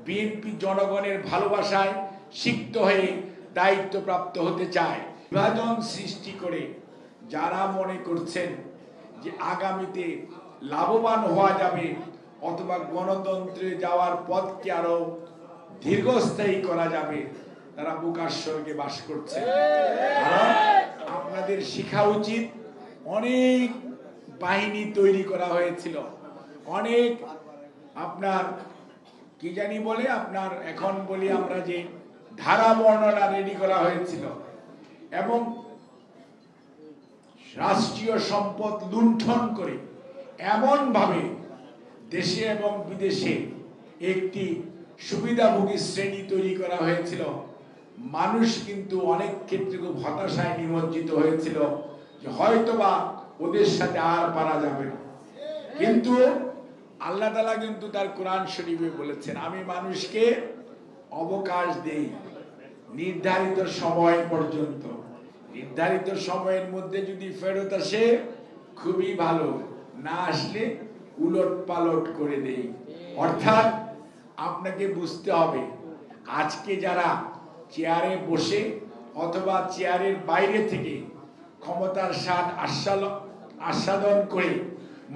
BNP জনগণের ভালোবাসায় সিক্ত হয়ে দায়িত্বপ্রাপ্ত হতে চায়। বিভাজন সৃষ্টি করে যারা মনে করছেন যে আগামীতে লাভবান হওয়া যাবে অথবা গণতন্ত্রে যাওয়ার পথকে আরো দীর্ঘস্থায়ী করা যাবে, তারা বোকার স্বর্গে বাস করছে। কারণ আপনাদের শেখা উচিত, অনেক বাহিনী তৈরি করা হয়েছিল, অনেক আপনার কি জানি বলে আপনার এখন বলি আমরা যে ধারা বর্ণনা রেডি করা হয়েছিল এবং রাষ্ট্রীয় সম্পদ লুণ্ঠন করে এমন ভাবে দেশে এবং বিদেশে একটি সুবিধাভোগী শ্রেণী তৈরি করা হয়েছিল। মানুষ কিন্তু অনেক ক্ষেত্রে খুব হতাশায় নিমজ্জিত হয়েছিল যে হয়তোবা ওদের সাথে আর পারা যাবে না। কিন্তু আল্লাহ তাআলা কিন্তু তার কোরআন শরীফে বলেছেন, আমি মানুষকে অবকাশ দেই নির্ধারিত সময় পর্যন্ত, নির্ধারিত সময়ের মধ্যে যদি ফেরত আসে খুবই ভালো, না আসলে উলট পালট করে দেই। অর্থাৎ আপনাকে বুঝতে হবে, আজকে যারা চেয়ারে বসে অথবা চেয়ারের বাইরে থেকে ক্ষমতার স্বাদ আস্বাদন করে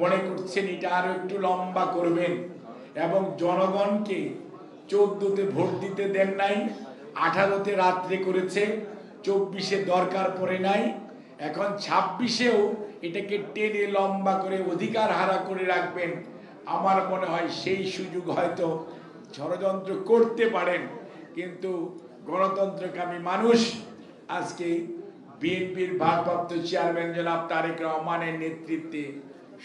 মনে করছেন এটা আরো একটু লম্বা করবেন এবং জনগণকে 14তে ভোট দিতে দেন নাই, 18তে রাত্রে করেছে, 24-এ দরকার পড়ে নাই, এখন 26-এও এটাকে টেনে লম্বা করে অধিকার হারা করে রাখবেন। আমার মনে হয় সেই সুযোগ হয়তো ষড়যন্ত্র করতে পারেন, কিন্তু গণতন্ত্রকামী মানুষ আজকে বিএনপির ভারপ্রাপ্ত চেয়ারম্যান জনাব তারেক রহমানের নেতৃত্বে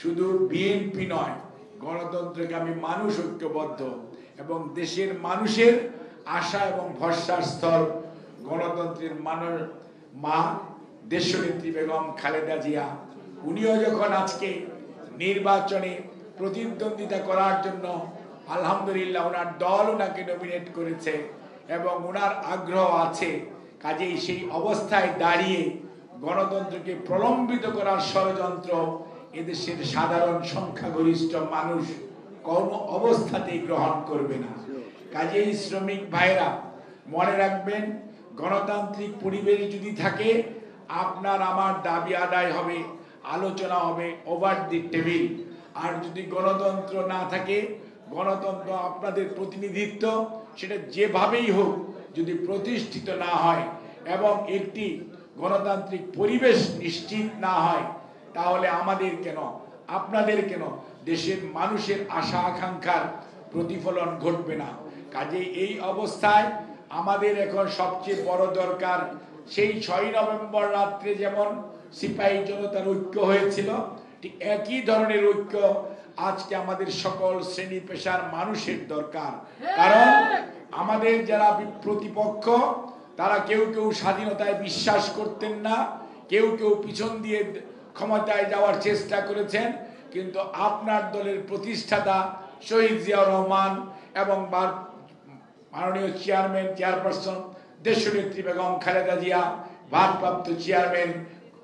শুধু বিএনপি নয়, গণতন্ত্রকামী মানুষ ঐক্যবদ্ধ এবং দেশের মানুষের আশা এবং ভরসার স্থল গণতন্ত্রের মা দেশনেত্রী বেগম খালেদা জিয়া। উনিও যখন আজকে নির্বাচনে প্রতিদ্বন্দ্বিতা করার জন্য আলহামদুলিল্লাহ ওনার দল ওনাকে নমিনেট করেছে এবং ওনার আগ্রহ আছে, কাজেই সেই অবস্থায় দাঁড়িয়ে গণতন্ত্রকে প্রলম্বিত করার ষড়যন্ত্র এদেশের সাধারণ সংখ্যাগরিষ্ঠ মানুষ কোনো অবস্থাতেই গ্রহণ করবে না। কাজেই শ্রমিক ভাইরা মনে রাখবেন, গণতান্ত্রিক পরিবেশ যদি থাকে আপনার আমার দাবি আদায় হবে, আলোচনা হবে ওভার দি টেবিল। আর যদি গণতন্ত্র না থাকে, গণতন্ত্র আপনাদের প্রতিনিধিত্ব সেটা যেভাবেই হোক যদি প্রতিষ্ঠিত না হয় এবং একটি গণতান্ত্রিক পরিবেশ নিশ্চিত না হয়, তাহলে আমাদের কেন আপনাদের কেন দেশের মানুষের আশা আকাঙ্ক্ষার প্রতিফলন ঘটবে না। কাজে এই অবস্থায় আমাদের এখন সবচেয়ে বড় দরকার, সেই 6 নভেম্বর রাত্রে যেমন সিপাহী জনতার ঐক্য হয়েছিল, ঠিক একই ধরনের ঐক্য আজকে আমাদের সকল শ্রেণী পেশার মানুষের দরকার। কারণ আমাদের যারা প্রতিপক্ষ তারা কেউ কেউ স্বাধীনতায় বিশ্বাস করতেন না, কেউ কেউ পিছন দিয়ে ক্ষমতায় যাওয়ার চেষ্টা করেছেন, কিন্তু আপনার দলের প্রতিষ্ঠাতা শহীদ জিয়াউর রহমান এবং মাননীয় চেয়ারপারসন দেশনেত্রী বেগম খালেদা জিয়া, ভারপ্রাপ্ত চেয়ারম্যান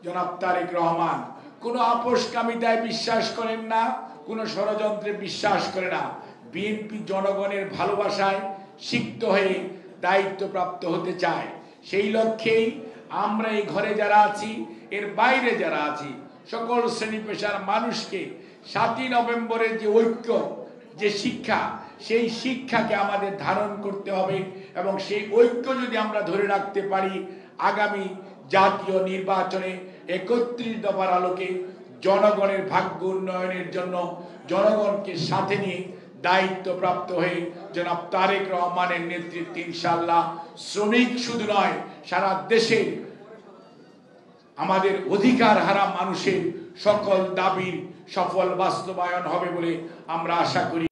জনাব তারেক রহমান কোনো আপোষকামিতায় বিশ্বাস করেন না, কোনো ষড়যন্ত্রে বিশ্বাস করে না। বিএনপি জনগণের ভালোবাসায় সিক্ত হয়ে দায়িত্বপ্রাপ্ত হতে চায়। সেই লক্ষ্যেই আমরা এই ঘরে যারা আছি, এর বাইরে যারা আছি, সকল শ্রেণী পেশার মানুষকে 7ই নভেম্বরের যে ঐক্য, যে শিক্ষা, সেই শিক্ষাকে আমাদের ধারণ করতে হবে এবং সেই ঐক্য যদি আমরা ধরে রাখতে পারি, আগামী জাতীয় নির্বাচনে 31 দফার আলোকে জনগণের ভাগ্য উন্নয়নের জন্য জনগণকে সাথে নিয়ে দায়িত্বপ্রাপ্ত হয়ে জনাব তারেক রহমানের নেতৃত্বে ইনশাআল্লাহ শ্রমিক শুধু নয়, সারা দেশের আমাদের অধিকার হারা মানুষের সকল দাবির সফল বাস্তবায়ন হবে বলে আমরা আশা করি।